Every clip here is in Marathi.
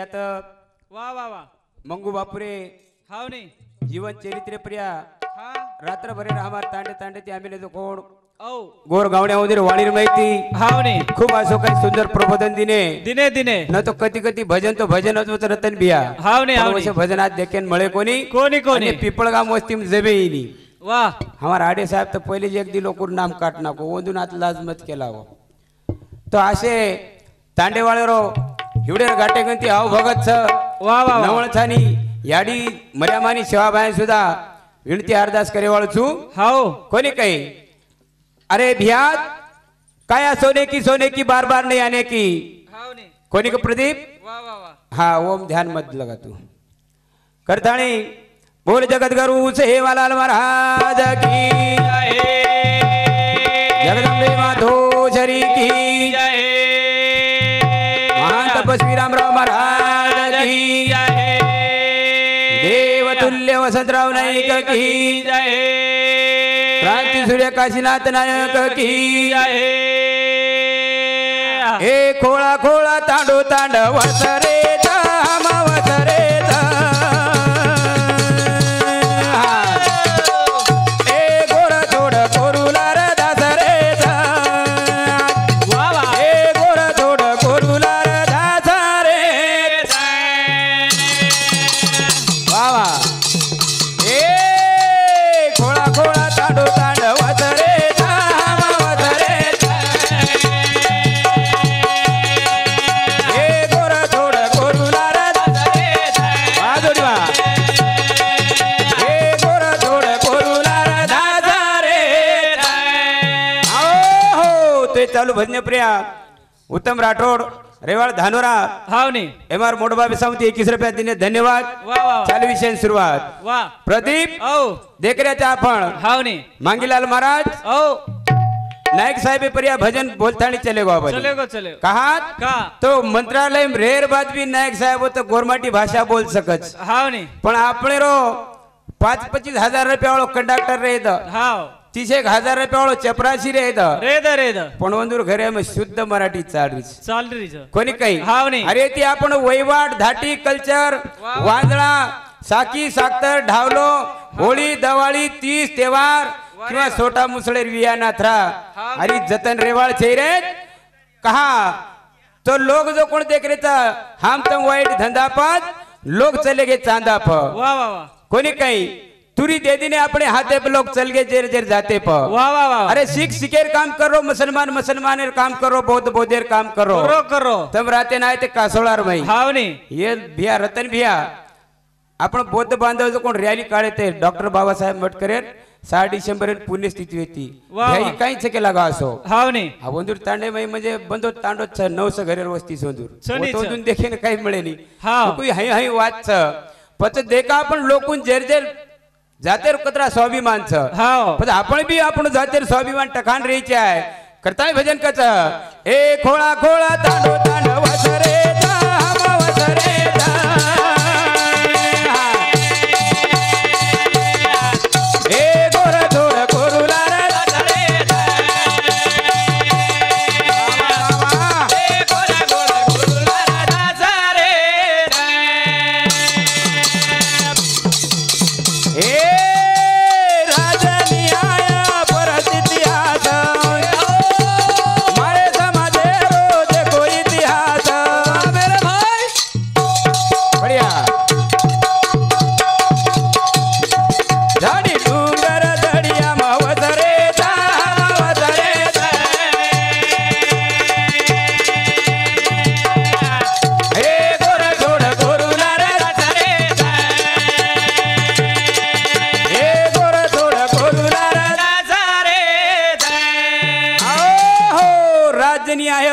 यात वा वा वा मंगू बापुरे हाव नाही जीवन चरित्र प्रिया हा रात्रभरे राहमार तांडे तांडे ती आम्ही कोण औ गोर गावड्या उंदीर वाणीर माहिती हाव नाही खूप असो काही सुंदर प्रबोधन दिने दिने दिने न तो कधी कधी भजन तो भजनच होत रतन बिया हाव नाही हाव असे नाही भजनात देखेन मळे कोणी कोणी कोणी आणि पिपळगाव वस्ती जबे येईनी वा हमारा आडे साहेब तो पहिले एक दी लोक नाम काट नाको ओंदून आत लाज मत केला हो तो असे तांडेवाळे रो हिवडे गाटे गंती हाव भगत वा वा वा नवळछानी याडी मर्यामानी सेवाबाई सुद्धा विनती अरदास करे वाळचू हाव कोणी काही अरे भियात काया सोने की बार बार नहीं आने की हाव नाही कोणी का प्रदीप वा वा वा हाँ ओम ध्यान मत लगा तू करताणी बोल जगत गुरु से वालाल महाराज की जय जगदम्बे माधोश्वरी की जय महान तपस्वी रामराव महाराज की जय देवतुल्य वसंतराव नाईक की जय क्रांती सूर्य काशीनाथ नायक की जय हे खोळा खोळा तांडो तांड वसरे धाम वसरे वा वा चालू भजन प्रिया उत्तम राठोड रेवाड़ धानोरा हाव नाही एमआर मोडबा बेसावती 21 रुपया दिने धन्यवाद वा वा चालू विषय सुरुवात वा प्रदीप औ देखऱ्याचा आपण हाव नाही मांगीलाल महाराज औ नायक साहेब प्रिया भजन बोलतानी चले गो चलेगो चले कहा का तो मंत्रालय में रेर बात भी नायक साहेब हो तो गोरमाटी भाषा बोल सकत हाव नाही पण आपणे रो 5-25 हजार रुपया वाळो कंडक्टर रेद हाव 30,000 रुपया वाळो चपराशी रेद रेद पण वंदूर घरे में शुद्ध मराठी चालरीच चाल रीच कोणी काही हाव नाही अरे ती आपण वैवाट धाटी कल्चर वांदळा साकी साखर ढावलो होळी दिवाळी तीज तेवार किंवा सोटा मुसळेर विया नाथरा अरे जतन रेवाळ चेहरे कहा तो लोग जो कोण देख रे था हम तुम वाइट धंधापत लोग चले गए चांदाप वा वा वा कोणी काही तुरी दे दी ने अपने हाथे पे लोग चल गए जेर जेर जाते प वा वा वा अरे सिख सिखेर काम करो मुसलमान मुसलमानेर काम करो बौद्ध बौद्धेर काम करो करो करो तम राते ना ते कासोळार माई हाव नाही ये भिया रतन भिया आपण बौद्ध बांधव जो कोण रॅली काढे ते डॉक्टर बाबासाहेब मटकरेर 6 डिसेंबर पुण्यस्थिती होती वा वा. काहीच केला गा असो हाव नाही हा वंदूर तांडे माई म्हणजे बंदो तांडो 900 घरेर वस्ती सोंदूर चणीच. ओतून देखीन काही मिळेली हाव. कोई हाई हाई वाच पच देखा आपण लोकून जेर जेर जातेर कतरा स्वाभिमान छ हाव पण आपण बी आपण जातेर स्वाभिमान टखान रेचे आहे करताय भजन कच ए खोळा खोळा तांडो तांड वसरे धाम वसरे ए गोर धोर कोरुला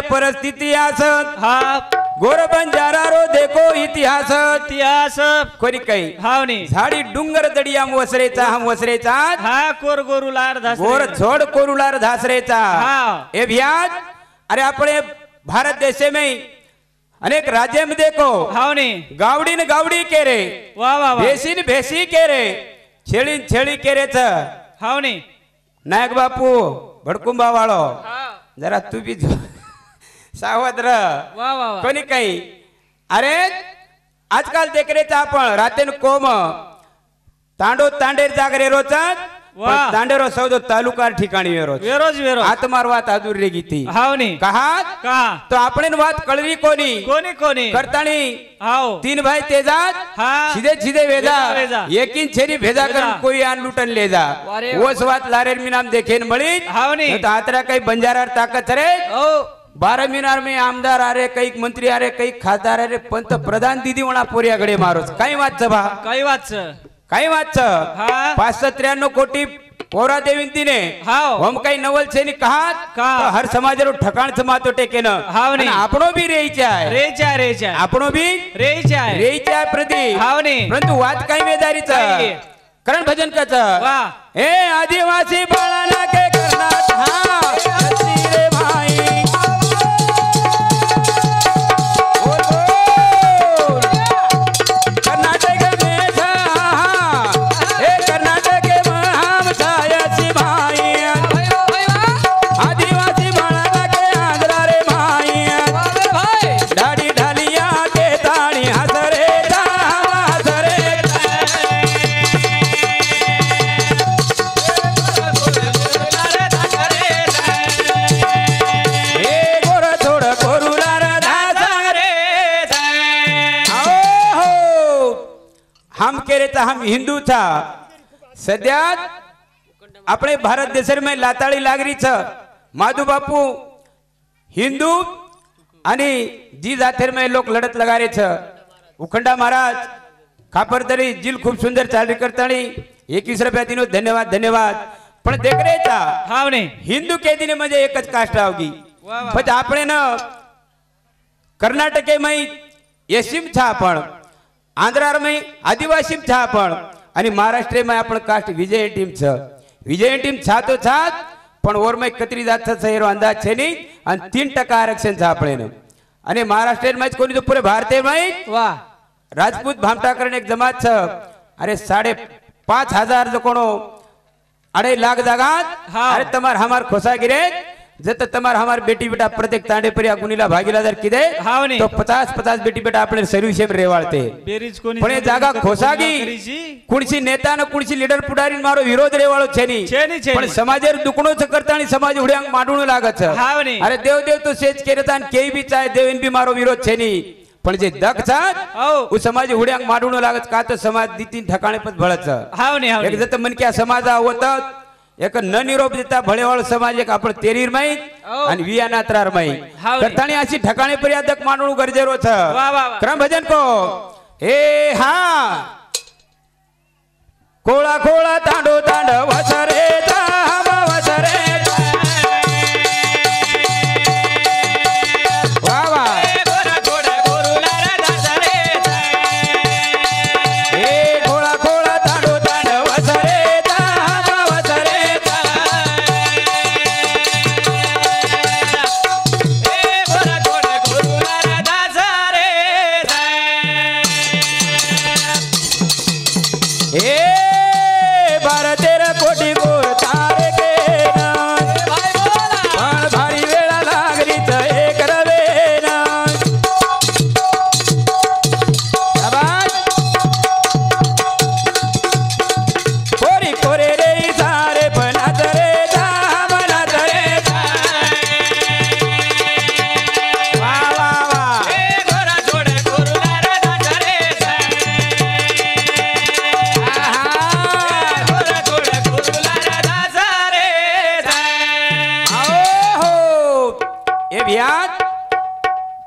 परिस्थिती असत हा गोर बंजारा रो देखो इतिहास इतिहास कोणी काही हाव नाही झाडी डुंगर दडी हम वसरेचा हा कोर गोरुलार धास गोर छोड़ कोरुलार धासरेचा हाँ। ए भ्याज अरे अपने भारत देश में अनेक राज्य में देखो हाव नाही गावडी न गावडी के रे वा वा वा भेसी न भेसी के रे छेळी न छेळी के रे हाव नाही नायक बापू भडकुंबा वाळो हा जरा तू भी सावध रह वा वा वा कोणी काही अरे आजकाल देखरेचा आपण रातेन कोम तांडो तांडेर जागरे रोचत वा. तांडेरो सौदो तालुका ठिकाणी वेरोच वेरोज वेरोज आत्मार वात आदूर रे गीती हावनी कहात कहा तो आपण वात कळवी कोणी कोणी कोणी करताणी हाव तीन भाई तेजात हा सीधे सीधे वेजा वेजा. एकिन छेरी भेजा वेजा. करून कोई आन लुटन ले जा वारे ओस वात लारेर मी नाम देखेन मळी हावनी तो आतरा काही बंजारार ताकत रे ओ 12 मीनार में आमदार आ रहे कई मंत्री आ रहे कई खासदार आ रहे पंतप्रधान दीदी वणा पोरियाकडे मारोच काही वाच भा काही वाच काही वाच हा. 593 कोटी पोरा देविंतीने हाव. हम काही नवल छेनी कहात का? तो हर समाजरो ठकाण समातो टेकेन हावनी. आपणो भी रेईचा आहे रेचा आपणो भी रेचा रेईचा आहे प्रति हावनी परंतु वाद काही वेदारीचा काही. करण भजन कच वा ए आदिवासी बाळाला के करणार हा हसी रे भाई बोल बोल कर्नाटक में था ए कर्नाटक में हम छायासी भाई आदिवासी बाळाला के आंध्रा रे भाई दाढ़ी ढालिया के ताड़ी हसरे हसरे ए गोरा छोड़ कोरुला राधा आओ हो हम कह रहे था हम हिंदू था सध्यात આપણે ભારત દેશમાં લાતાળી લાગરી છે માધુ બાપુ हिंदू आणि जी जातेरमय लोक लढत लगारे छ उखंडा महाराज खापरदरी जिल खूप सुंदर चालरी करताणी 21 रुपया दिनो धन्यवाद धन्यवाद पण देखरेचा हावनी हिंदू के दिने म्हणजे एकच कास्ट आवगी वा वा. पण આપણે न कर्नाटकेमय एसीम छा आपण आंध्रारमय आदिवासी छा आपण आणि महाराष्ट्रेमय आपण कास्ट विजय टीम छ विजय टीम छा तो छात पण ओरमय कतरी जात सहेरो अंदाज छे नहीं आणि 3% आरक्षण छा आपण आणि महाराष्ट्रेमय कोणी तो पुरे भारतेमय वा राजपूत भामटाकरण एक जमात छ अरे 5,500 जो कोनो 2.5 लाख जागात हाँ. अरे तमार हमार खोसा गिरे जत तमार हमार बेटी बेटा प्रत्येक तांडे परिया गुनीला भागीला जर किदे हावनी. तो 50 बेटी बेटा आपले सर्विस में रेवाळते बेरीज कोणी पण हे जागा खोसागी कुणशी नेता न कुणशी लीडर पुढारी मारो विरोध रेवाळो छेनी छेनी, छेनी. पण समाजेर दुखणो छ करता आणि समाज उड्यांग माडून लागत छ हावनी. अरे देव देव तो सेज केरता आणि केई बी चाहे देवेन बी मारो विरोध छेनी पण जे दख छात हो. उ समाज उड्यांग माडून लागत का तो समाज दी 3 ठिकाणे पण भळत छ हावनी एक हावनी जत मन क्या समाजा होत एक न निरोप देता भळेवाळ समाज एक आपण तेरीर माई हो. आणि वियाना त्रार माई हावनी. करताणी अशी ठिकाणे पर्यादक मानणं गरजेरो छ वा वा वा. क्रम भजन को ए हा कोळा कोळा तांडो तांड वसरे धाम वसरे वा वा ए कोळा कोळा तांडो तांड वसरे धाम वसरे ए 12-13 कोटी गोर तारे के नाच पण भारी वेळा लागली तर एक रवे नाच शाबास कोरी कोरे रे सारे पण रे धाम नाच रे वा वा वा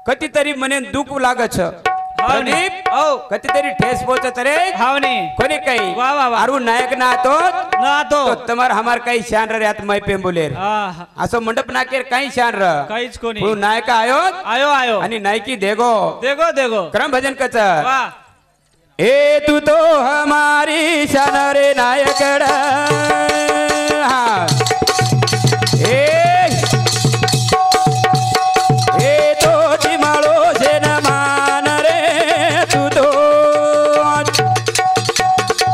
कधीतरी मने दुःख लागत प्रदीप औ कधीतरी ठेस पोचत रे हावनी कोणी काही वा वा वा. आरू नायक ना तो ना तो तमार हमार काही शान रे आत मै पे बोलेर आहा. असं मंडप नाकेर काही शान र काहीच कोणी पण नायक आयो आयो आयो आणि नायकी देगो देखो देखो क्रम भजन कच वा ए तू तो हमारी शान रे नायकड़ा हाँ. ए तो दिमाळो से न मान रे तू तो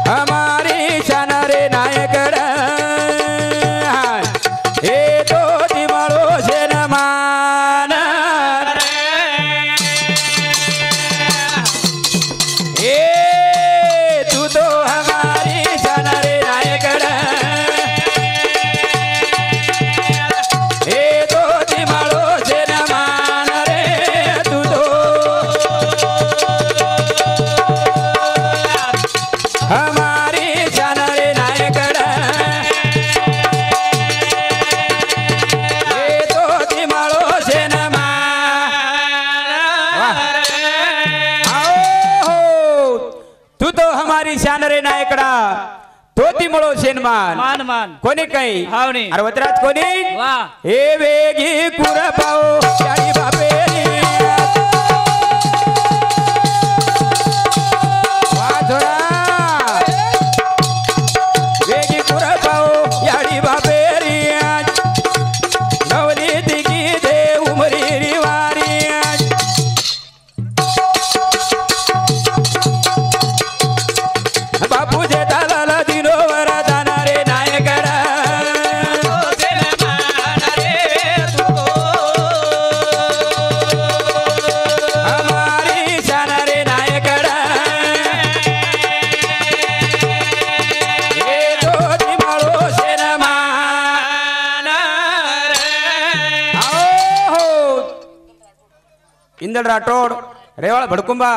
हमारी शान रे नायकड़ा हाँ. ए तो दिमाळो से न मान रे तू तो हमारी शान रे नायकडा तोती मळो शेनमान मान मान कोणी काही हावणी अरे वतराज कोणी वा हे वेगी कुरपाओ याडी बापेरी वा थोडा वेगी कुरपाओ याडी बापेरी नवली दिगी दे उमरी रिवारी बापू जे दालाला दिनो वर जाणारे नायकडा हमारी शान रे नायकडा हे दोती माळो शेनमान आओ इंदल राठोड रेवाळ भडकुंबा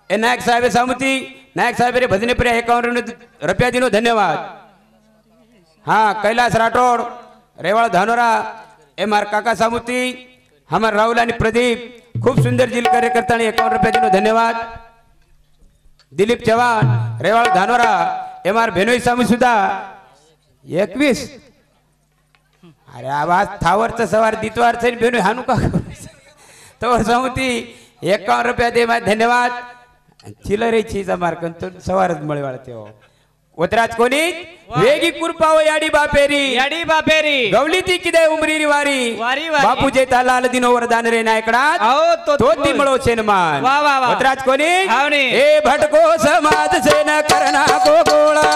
ए नायक साहेब सामुती नायक साहेब रे भजने प्रिया 51 रुपया दिनो धन्यवाद हाँ कैलाश राठोड रेवाळ धानोरा ए मार काका सामुती हमार राहुल आणि प्रदीप खूप सुंदर जिल कार्यकर्ता 51 रुपया दिनो धन्यवाद दिलीप चव्हाण रेवाळ धानोरा ए मार भेनोई सामू सुद्धा 21 अरे आवाज थावरचा सवार दितवार से भेनोई हानू का तोवर सामुती 51 रुपया दे मा धन्यवाद चिलरे चीजा मार्कन तो सवारच मळे वाळते हो वतराज कोणी वेगी कुरपाव याडी बापेरी गवली ती किदे उमरी रिवारी वारी वारी. बापू जेता लाल दिनो वरदान रे नायकडा आओ तो ती मळो शेनमान वा वा वा वतराज कोणी हावणी. ए भटको समाज से न करना को गोळा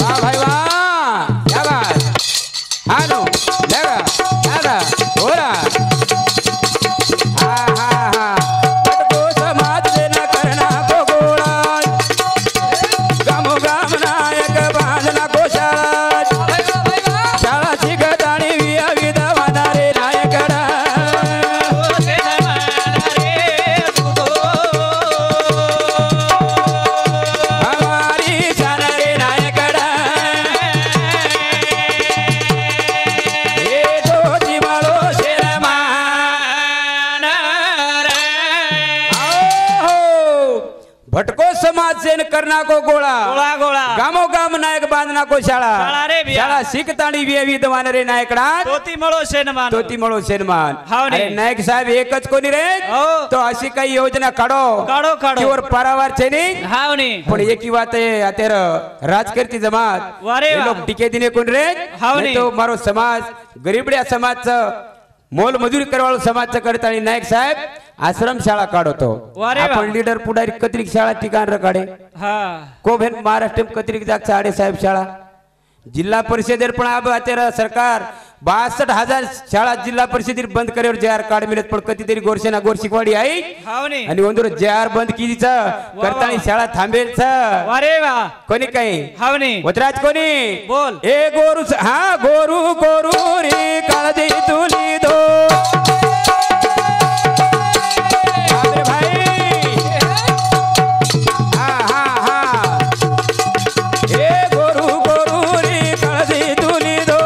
वाह भाई वाह क्या बात हानो लगा दादा होरा भटको समाज से करना को गोळा गोळा गोळा गामो गाम नायक बांधना को शाळा शाळा रे बिया. शाळा शिकताणी वेवी दवान रे नायकडा तोती मळो शेनमान तोती मळो शेनमान हावणे. अरे नायक साहेब एकच कोणी रे हो. तो अशी काही योजना काढो काढो काढो किवर पारावार छेनी हावणी पण एकी વાત है अतेर राजकर्ती जमात वारे हे वा. लोक टिके दिने कोण रे हावणे. नाही तो मारो समाज गरीबड्या समाजचं मोल मजुरी करवाळो समाजचं करता आणि नायक साहेब आश्रम शाळा काढतो वारे वा. आपण लीडर पुढारी कत्रिक शाळा ठिकाण रकाडे हा कोभेन महाराष्ट्र कत्रिक जाग साडे साहेब शाळा जिल्हा परिषदेर पण अब अतेर सरकार 62,000 शाळा जिल्हा परिषदेर बंद करेवर जे आर कार्ड मिळत पण कधीतरी गोरशेना गोरशिकवाडी आई हावणी आणि ओंदूर जे आर बंद कीच करतानी शाळा थांबेल वारे वा कोणी काही हावणी वतराज कोणी बोल ए गोरू हा गोरू गोरू रे काळजी तुली दो बापरे भाई हा हा हा ए गोरू गोरू रे काळजी तुली दो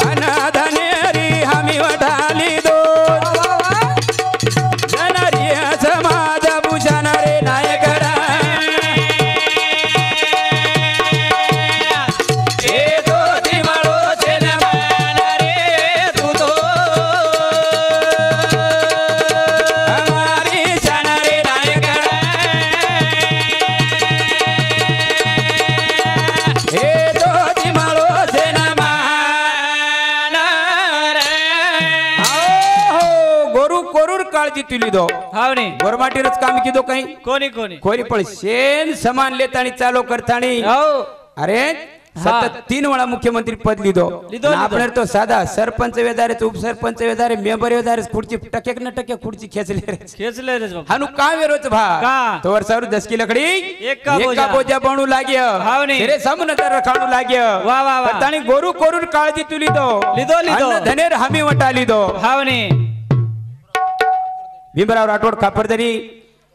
अनाधनेरी हमी वठाली दो जनरी समाज भूषण रे नायकडा काळजी तुली दो हावणी गोरमाटीरच काम किदो काही कोणी कोणी कोणी पण शेन समान लेतानी चालू करतानी हो अरे सतत 3 वेळा मुख्यमंत्री पद लिदो लिदो. आपण तो साधा सरपंच वेदारे उपसरपंच वेदारे मेंबर वेदारे खुर्ची टके न टके खुर्ची खेचले रे खेचले रे बाबा हानु का वेरोच भा का? तोवर सारू 10 की लकड़ी एका बोजा. बोजा बनू लाग्यो हावनी. तेरे सामने तर रखाणू लाग्यो वा वा वा ताणी गोरू कोरून काळजी तुली दो लिदो लिदो अन्न धनेर हमी वटाली दो हावणी भीमराव राठोड खापरदरी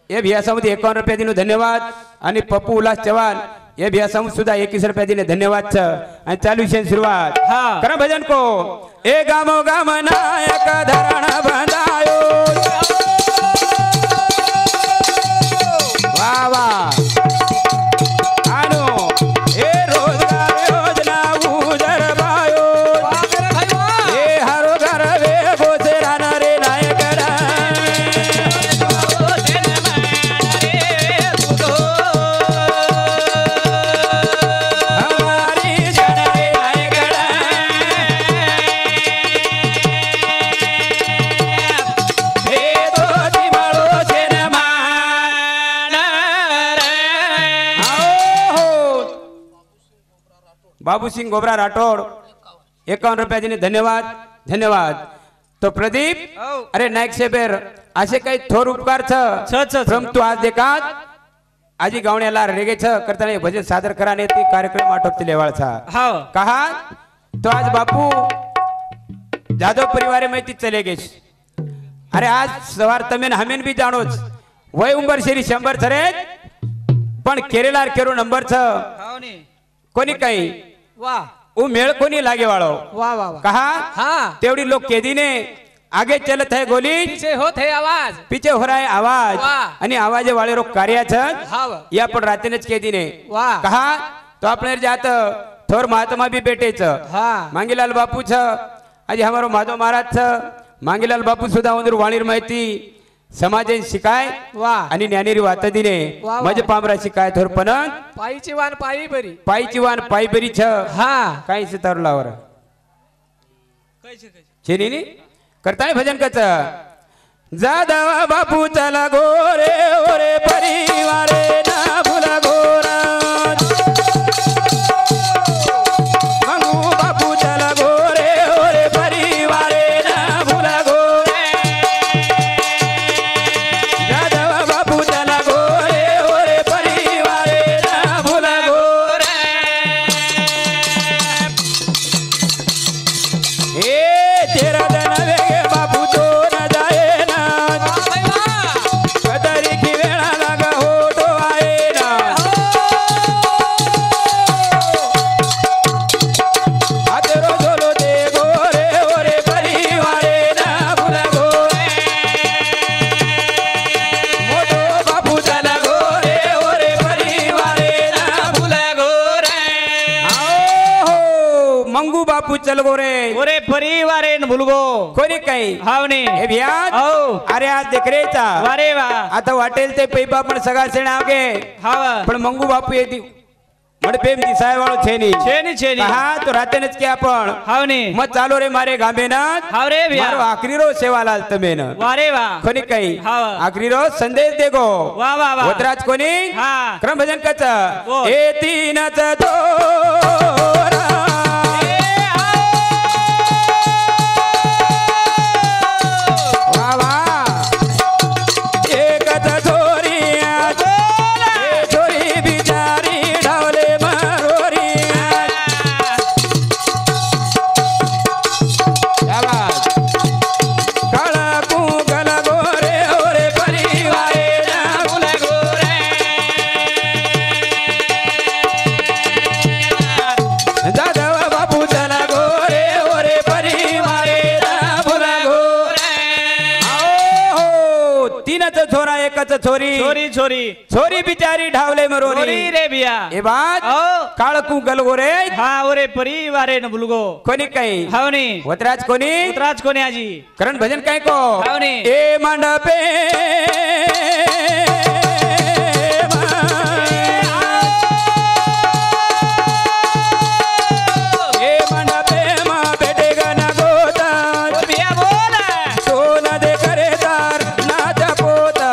ये भियासामध्ये 51 रुपये दिनो धन्यवाद आणि पप्पू उल्हास चव्हाण ये भियासामध्ये सुद्धा 21 रुपये दिने धन्यवाद आणि चालू शेन सुरुवात हा. करा भजन को ए गामो गाम नायक धरण बंधायो बाबूसिंग गोबरा राठोड 51 रुपयाने धन्यवाद धन्यवाद. तो प्रदीप हो. अरे नाईक शेबेर असे काही थोर उपकार छ, छ, छ. फ्रॉम तू आज देखात आजी गावण्याला रेगे छ करताना हे भजन सादर कराने ती कार्यक्रम आटोपती लेवाळचा हो कहा तो आज बापू जाधव परिवार में ती चले गेस. अरे आज सवार तमेन हमेन भी जाणोच वय उंबर शेरी 100 थरे पण केरेलार केरो नंबर छ हो नी कोणी काही वाह उ मेळ कोणी लागे वाळो वाह वाह वाह. कहा हाँ तेवढी लोग केदीने आगे चलत है गोली पीछे होत है आवाज पीछे हो रहा है आवाज वाह. आणि आवाजे वाले रोग कार्या छन हाँ या पण रात्रीनेच केदीने वाह. कहा तो आपले जात थोर महात्मा भी बेटेच हाँ मांगीलाल बापू छ आज हमारो माधव महाराज छ मांगीलाल बापू सुद्धा उंदर वाणीर माहिती समाजे शिकाय वाह. आणि ज्ञानेरी वात दिने वाह, वाह. मज पामरा शिकाय थोर पण पायीची वान पायी बरी पायची वान पाय बरी छ हाँ काही सितारलावर कैसे कैसे शेनी करताय भजन कच जादवा बापू चला गोरे ओरे परिवारे ना भुला गोरा मंगू बापू चला गोरे ओरे परिवारे ना भुला गोरे जादवा बापू चला गोरे ओरे परिवारे ना भुला गोरे ए तेरा दन वेगे बापू तो न जाए ना कदरी की वेळा लागा हो तो आहे ना आतेरो झोलो दे गोरे ओरे परिवारे ना भुला गोरे मोठो बापू चला गोरे ओरे परिवारे ना भुला गोरे आओ हो मंगू बापू चल गोरे ओरे परिवार आहे न भुलगो कोणी काही हावने हे भियात हो अरे आज देखरेचा वारे वा आता वाटेल ते पैपा पण सगळा सेण आवगे हाव पण मंगू बापू येती मडपेम दिसाय वाळो छेनी छेनी छेनी कहा तो रातेनेच के आपण हावने मत चालो रे मारे गांबेनाथ हाव रे भिया मारो आखरी रो सेवालाल तमेन वारे वा कोणी काही हाव. आखरी रो संदेश देगो वा वा वा वतराज कोणी हाँ. क्रम भजन कच बोल. ए तीनच दोरा वा वा एकच छोरी ए छोरी बिचारी ढावले मारोरी काळा कुंकल गोरे ओरे परिवारे ना फुल गोरे जाधव बापू चला गोरे ओरे परिवारे ना फुल गोरे आओ तीनच छोरा एकच छोरी छोरी छोरी छोरी बिचारी ढावले मरोरी छोरी रे भिया ए बात हो काळ कुंकल गोरे हाँ ओरे परिवार आहे न भुलगो कोणी काही हावने वतराज कोणी उतराज कोणी आजी करण भजन काय को हावने. ए मंडपे ए मंडपे मा बेटे गना गोता भिया बोल सोन दे करे दार नाचा पोता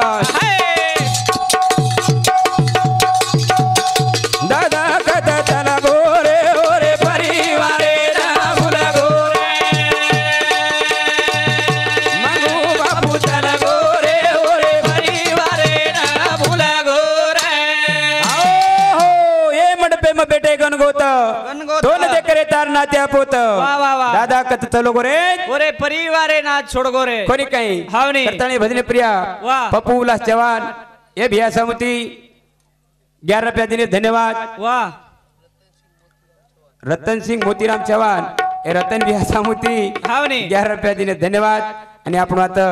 दादा कथा चला गोरे ओरे परिवारे ना भुला गोरे मंगू बापू चला गोरे ओरे परिवारे ना भुला गोरे आओ हो ये मंडपे में बेटे गणगोत गणगोत. दोन दे करे तार नात्या पोत वा वा वा दादा कथ चलो गोरे ओरे परिवार आहे ना छोड गोरे कोणी काही हावनी. करताणी भजने प्रिया वाह. पप्पू उल्लास चव्हाण ये भिया समिति 11 रुपया दिने धन्यवाद वाह रतन सिंह मोतीराम चव्हाण हे रतन भिया समिति हावने 11 रुपया दिने धन्यवाद आणि आपण आता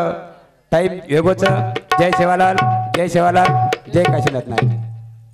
टाइम वेगोच जय सेवालाल जय काशीनाथ नाईक.